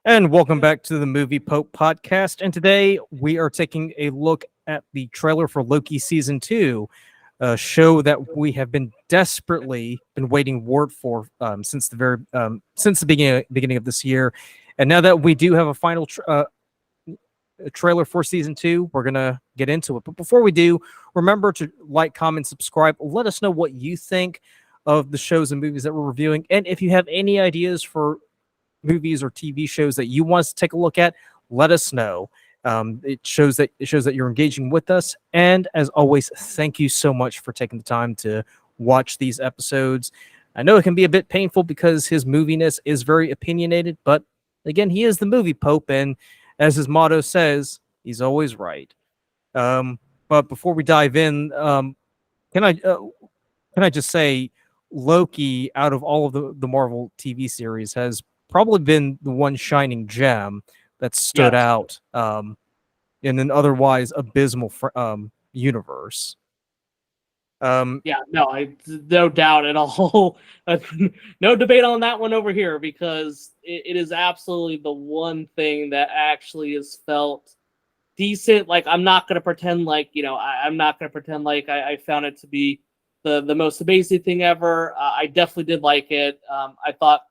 And welcome back to the Movie Pope podcast. And today we are taking a look at the trailer for Loki season 2, a show that we have been desperately been waiting word for since the beginning of this year. And now that we do have a final trailer for season 2, we're gonna get into it. But before we do, remember to like, comment, subscribe. Let us know what you think of the shows and movies that we're reviewing, and if you have any ideas for movies or TV shows that you want us to take a look at, let us know. It shows that you're engaging with us. And as always, thank you so much for taking the time to watch these episodes. I know it can be a bit painful because his moviness is very opinionated, but again, he is the movie pope, and as his motto says, he's always right. But before we dive in, can I just say, Loki, out of all of the Marvel TV series, has probably been the one shining gem that stood out in an otherwise abysmal universe. No doubt at all. No debate on that one over here, because it is absolutely the one thing that actually is felt decent. Like, I'm not going to pretend like, I'm not going to pretend like I found it to be the most amazing thing ever. I definitely did like it. I thought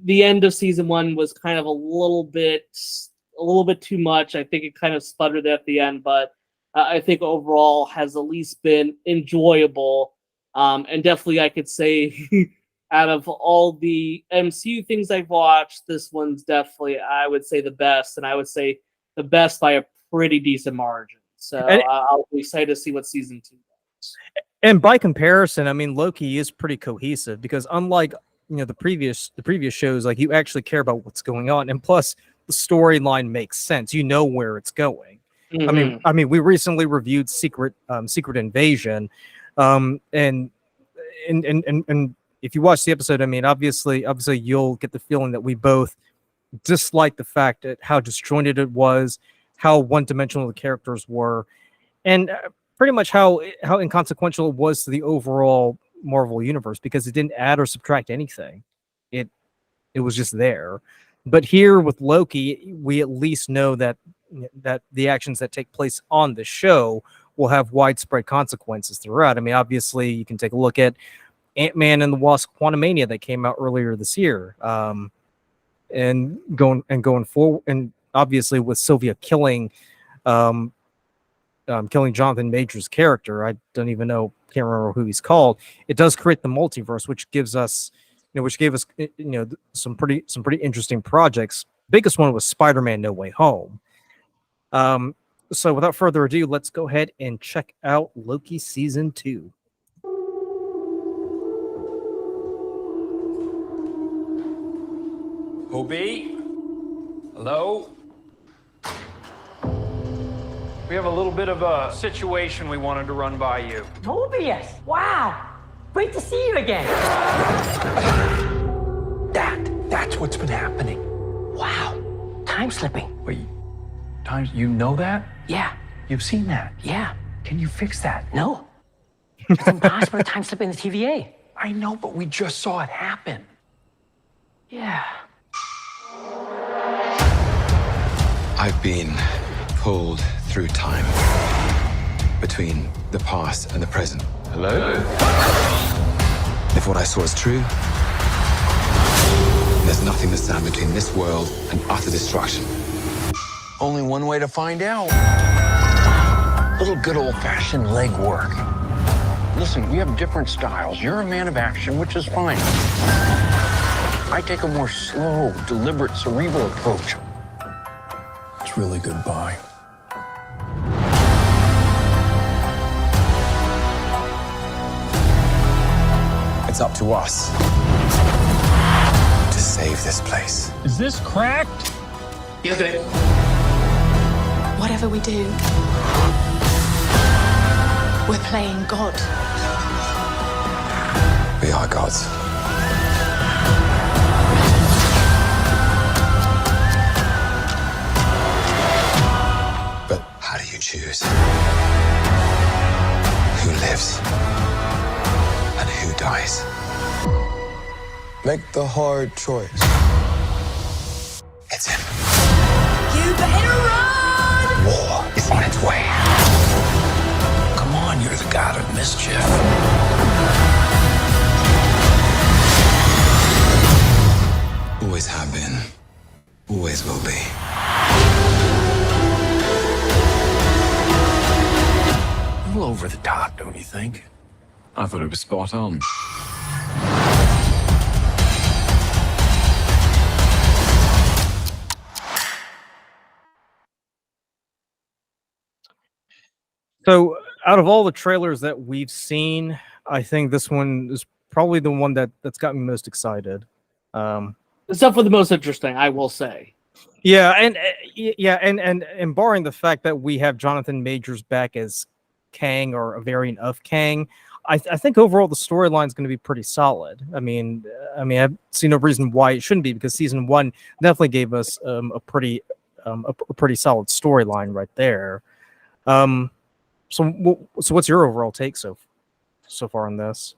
the end of season 1 was kind of a little bit too much. I think it kind of sputtered at the end, but I think overall has at least been enjoyable. And definitely I could say out of all the MCU things I've watched, this one's definitely, I would say, the best, and I would say the best by a pretty decent margin. So I'll be excited to see what season 2 does. And by comparison, I mean, Loki is pretty cohesive, because unlike the previous shows, like, you actually care about what's going on, and plus the storyline makes sense. You know where it's going. Mm-hmm. I mean, we recently reviewed Secret Invasion, and if you watch the episode, I mean, obviously you'll get the feeling that we both dislike the fact that how disjointed it was, how one-dimensional the characters were, and pretty much how inconsequential it was to the overall Marvel universe, because it didn't add or subtract anything. It was just there. But here with Loki, we at least know that the actions that take place on the show will have widespread consequences throughout. I mean, obviously, you can take a look at Ant-Man and the Wasp: Quantumania that came out earlier this year, and going forward, and obviously with Sylvia killing Jonathan Major's character. I don't even know, can't remember who he's called. It does create the multiverse, which gave us some pretty interesting projects. Biggest one was Spider-Man: No Way Home. So without further ado, let's go ahead and check out Loki season 2. Hobie? Hello? We have a little bit of a situation we wanted to run by you. Mobius! Wow! Great to see you again! That's what's been happening. Wow! Time slipping. Wait, you know that? Yeah. You've seen that? Yeah. Can you fix that? No. It's impossible to time slip in the TVA. I know, but we just saw it happen. Yeah. I've been pulled through time, between the past and the present. Hello? If what I saw is true, there's nothing to stand between this world and utter destruction. Only one way to find out. Little good old-fashioned leg work. Listen, we have different styles. You're a man of action, which is fine. I take a more slow, deliberate, cerebral approach. It's really goodbye. It's up to us to save this place. Is this cracked? Yes, it. Whatever we do, we're playing God. We are gods. But how do you choose who lives and who dies? Make the hard choice. It's him. You better run! War is on its way. Come on, you're the god of mischief. Always have been. Always will be. A little over the top, don't you think? I thought it was spot on. So, out of all the trailers that we've seen, I think this one is probably the one that's got me most excited. It's definitely the most interesting, I will say. Yeah, and barring the fact that we have Jonathan Majors back as Kang or a variant of Kang, I think overall the storyline is going to be pretty solid. I mean, I see no reason why it shouldn't be, because season one definitely gave us a pretty solid storyline right there. So what's your overall take so far on this?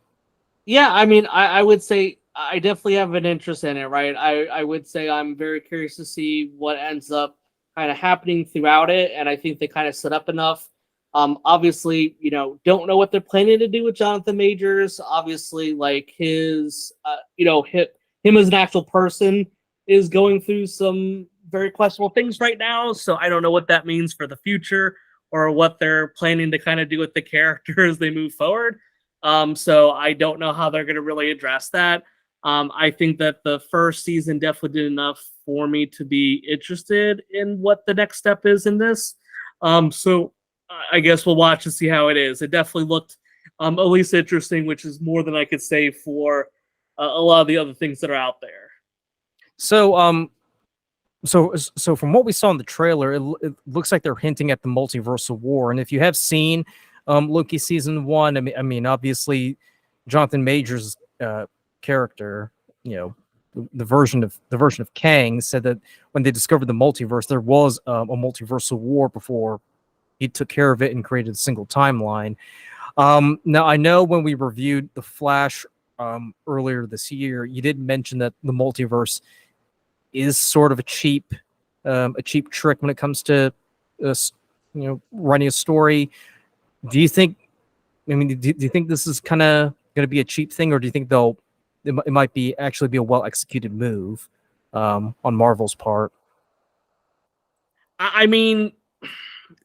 Yeah, I mean, I would say I definitely have an interest in it, right? I would say I'm very curious to see what ends up kind of happening throughout it, and I think they kind of set up enough. Obviously, don't know what they're planning to do with Jonathan Majors. Obviously, like his, him as an actual person is going through some very questionable things right now. So I don't know what that means for the future or what they're planning to kind of do with the character as they move forward. So I don't know how they're going to really address that. I think that the first season definitely did enough for me to be interested in what the next step is in this. So I guess we'll watch and see how it is. It definitely looked at least interesting, which is more than I could say for a lot of the other things that are out there. So so from what we saw in the trailer, it looks like they're hinting at the multiversal war. And if you have seen Loki season one, I mean, obviously Jonathan Majors' character, the version of Kang, said that when they discovered the multiverse, there was a multiversal war before he took care of it and created a single timeline. Now, I know when we reviewed The Flash earlier this year, you did mention that the multiverse is sort of a cheap trick when it comes to writing a story. Do you think? I mean, do you think this is kind of going to be a cheap thing, or do you think it might actually be a well executed move on Marvel's part? I mean,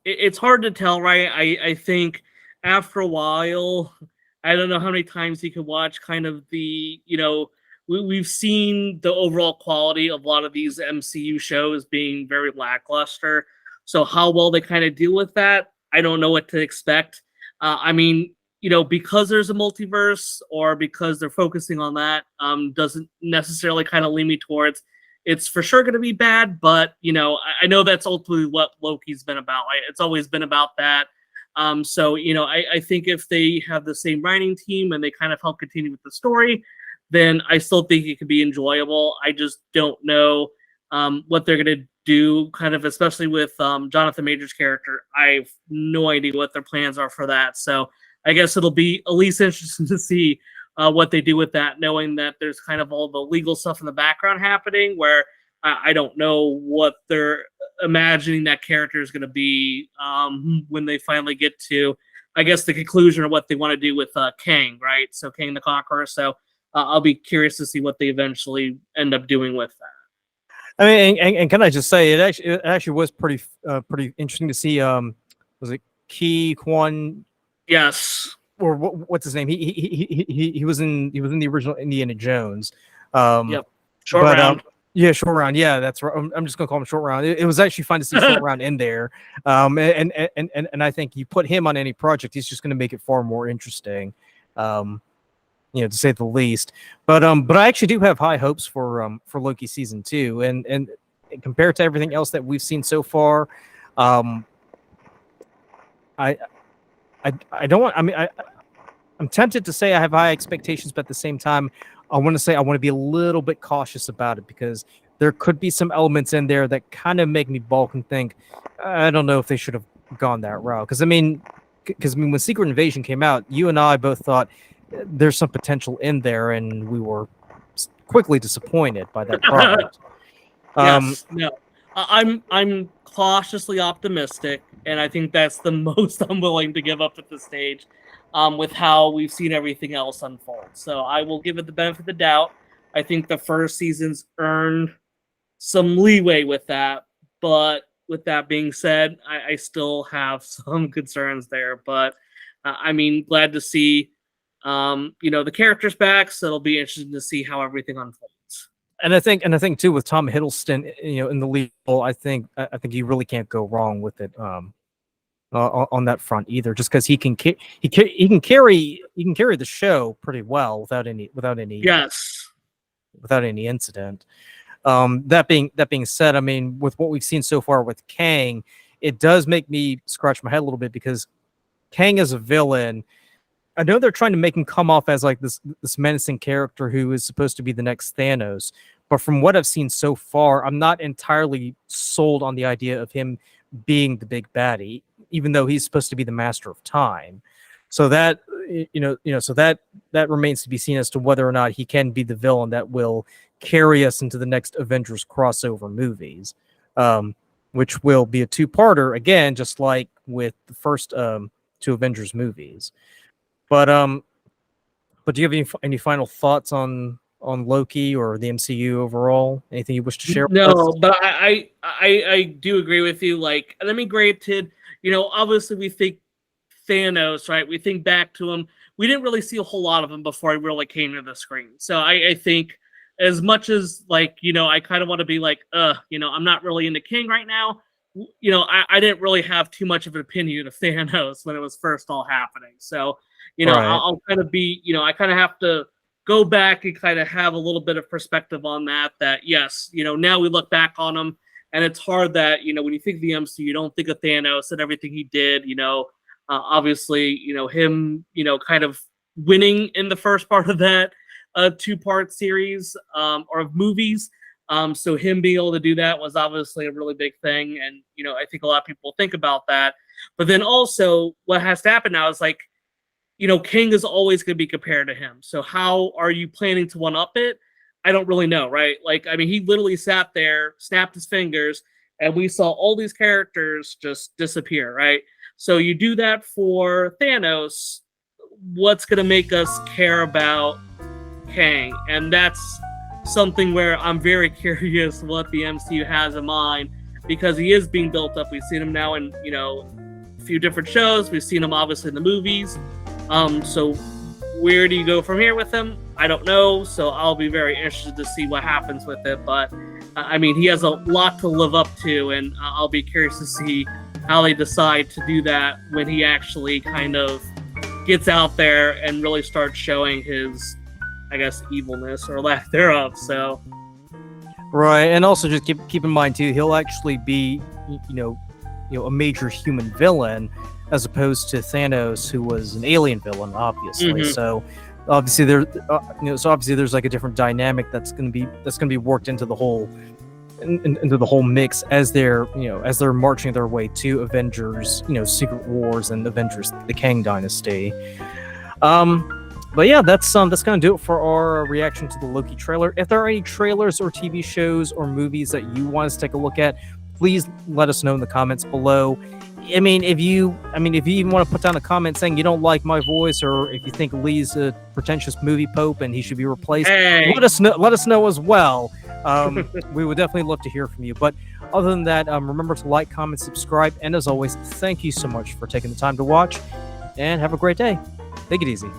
it's hard to tell, right? I think after a while, I don't know how many times you can watch kind of the, we've seen the overall quality of a lot of these MCU shows being very lackluster. So how well they kind of deal with that, I don't know what to expect. I mean, because there's a multiverse or because they're focusing on that, doesn't necessarily kind of lean me towards it's for sure going to be bad, but I know that's ultimately what Loki's been about. It's always been about that. So I think if they have the same writing team and they kind of help continue with the story, then I still think it could be enjoyable. I just don't know what they're going to do, kind of, especially with Jonathan Majors' character. I have no idea what their plans are for that. So I guess it'll be at least interesting to see what they do with that, knowing that there's kind of all the legal stuff in the background happening where I don't know what they're imagining that character is going to be when they finally get to, I guess, the conclusion of what they want to do with Kang, right? So Kang the Conqueror. So I'll be curious to see what they eventually end up doing with that. I mean, and can I just say, it actually was pretty interesting to see. Was it Ki Kwan? Yes. Or what's his name? He was in the original Indiana Jones. Yep. Short Round. Yeah, Short Round. Yeah, that's right. I'm just gonna call him Short Round. It was actually fun to see Short Round in there. And I think you put him on any project, he's just gonna make it far more interesting. To say the least. But I actually do have high hopes for Loki season 2, and compared to everything else that we've seen so far, I don't want. I mean, I'm tempted to say I have high expectations, but at the same time, I want to say I want to be a little bit cautious about it, because there could be some elements in there that kind of make me balk and think, I don't know if they should have gone that route. Because when Secret Invasion came out, you and I both thought there's some potential in there, and we were quickly disappointed by that product. Yes, no. I'm cautiously optimistic, and I think that's the most I'm willing to give up at this stage, with how we've seen everything else unfold. So I will give it the benefit of the doubt. I think the first season's earned some leeway with that, but with that being said, I still have some concerns there. But I mean, glad to see, the characters back. So it'll be interesting to see how everything unfolds. And I think too with Tom Hiddleston, in the lead role, I think you really can't go wrong with it on that front either. Just because he can carry the show pretty well without any Yes. without any incident. That being said, I mean, with what we've seen so far with Kang, it does make me scratch my head a little bit because Kang as a villain, I know they're trying to make him come off as like this menacing character who is supposed to be the next Thanos, but from what I've seen so far, I'm not entirely sold on the idea of him being the big baddie, even though he's supposed to be the master of time. So that that remains to be seen as to whether or not he can be the villain that will carry us into the next Avengers crossover movies, which will be a two-parter again, just like with the first two Avengers movies. But do you have any final thoughts on Loki or the MCU overall? Anything you wish to share? No, with us? but I do agree with you. Like, I mean, granted, obviously we think Thanos, right? We think back to him. We didn't really see a whole lot of him before he really came to the screen. So I think as much as like, I kind of want to be like, I'm not really into King right now. I didn't really have too much of an opinion of Thanos when it was first all happening. So, Right. I'll kind of be, I kind of have to go back and kind of have a little bit of perspective on that, yes, now we look back on him and it's hard that, when you think of the MCU, you don't think of Thanos and everything he did, obviously, him, kind of winning in the first part of that two-part series or of movies. So him being able to do that was obviously a really big thing. And, I think a lot of people think about that. But then also what has to happen now is like, King is always going to be compared to him. So how are you planning to one-up it? I don't really know, right? Like, I mean, he literally sat there, snapped his fingers, and we saw all these characters just disappear, right? So you do that for Thanos, what's going to make us care about Kang? And that's something where I'm very curious what the MCU has in mind, because he is being built up. We've seen him now in, a few different shows. We've seen him obviously in the movies. So where do you go from here with him? I don't know. So I'll be very interested to see what happens with it. But I mean, he has a lot to live up to, and I'll be curious to see how they decide to do that when he actually kind of gets out there and really starts showing his, I guess, evilness or lack thereof. So, Right, and also just keep in mind too, he'll actually be, a major human villain, as opposed to Thanos, who was an alien villain, obviously. Mhm. So obviously there's like a different dynamic that's going to be worked into the whole into the whole mix as they're marching their way to Avengers, Secret Wars and Avengers the Kang Dynasty. But yeah, that's gonna do it for our reaction to the Loki trailer. If there are any trailers or TV shows or movies that you want us to take a look at, please let us know in the comments below. I mean, if you even want to put down a comment saying you don't like my voice, or if you think Lee's a pretentious movie pope and he should be replaced, let us know as well. We would definitely love to hear from you. But other than that, remember to like, comment, subscribe, and as always, thank you so much for taking the time to watch, and have a great day. Take it easy.